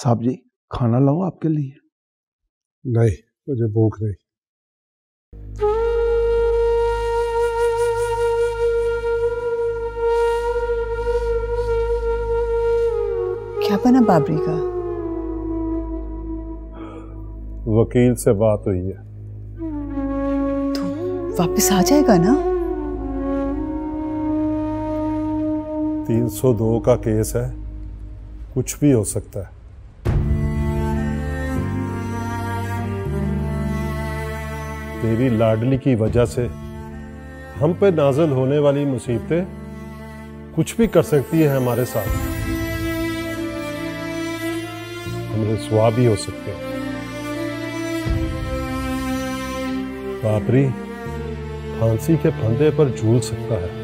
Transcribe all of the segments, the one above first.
साहब जी खाना लाऊं आपके लिए? नहीं, मुझे भूख नहीं। क्या बना बाबरी का? वकील से बात हुई है। तो वापस आ जाएगा ना? 302 का केस है, कुछ भी हो सकता है। तेरी लाडली की वजह से हम पे नाज़िल होने वाली मुसीबतें कुछ भी कर सकती है हमारे साथ। हम रुसवा भी हो सकते हैं। बाबरी फांसी के फंदे पर झूल सकता है।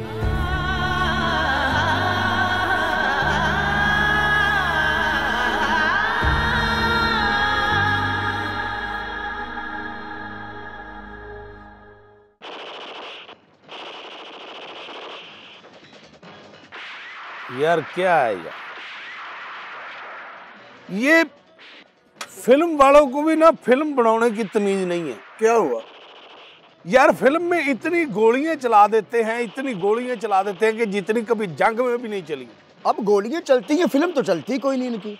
यार क्या है यार, ये फिल्म वालों को भी ना फिल्म बनाने की तमीज नहीं है। क्या हुआ यार, फिल्म में इतनी गोलियां चला देते हैं, इतनी गोलियां चला देते हैं कि जितनी कभी जंग में भी नहीं चली। अब गोलियां चलती हैं, फिल्म तो चलती कोई नहीं इनकी।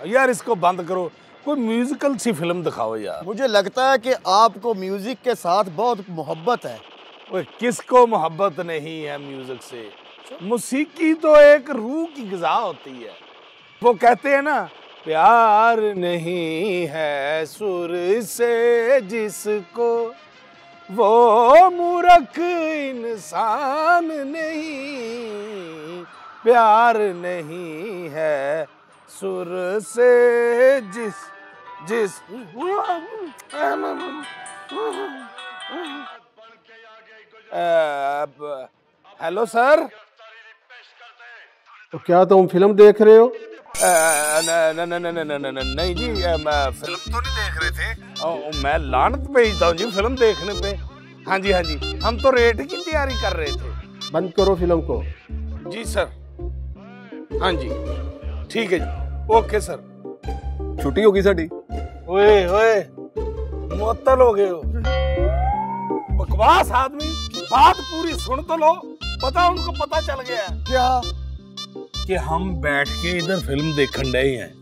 यार इसको बंद करो, कोई म्यूजिकल सी फिल्म दिखाओ यार। मुझे लगता है कि आपको म्यूजिक के साथ बहुत मोहब्बत है। ओए, किसको मोहब्बत नहीं है म्यूजिक से? मौसीकी तो एक रूह की ग़िज़ा होती है। वो कहते हैं ना, प्यार नहीं है सुर से जिसको, वो मूर्ख इंसान नहीं। प्यार नहीं है सुर से जिस हेलो सर। तो क्या तुम फिल्म देख रहे हो? नहीं जी, फिल्म तो नहीं देख रहे थे। मैं लानत भेजता हूँ जी फिल्म देखने पे। हाँ जी हाँ जी, हम तो रेट की तैयारी कर रहे थे। बंद करो फिल्म को। जी सर। हाँ जी ठीक है जी, ओके सर। छुट्टी होगी साडी। ओए ओए, मुअत्तल हो गए हो। बकवास आदमी, बात पूरी सुन तो लो। पता उनको पता चल गया क्या कि हम बैठ के इधर फिल्म देखने रहे हैं।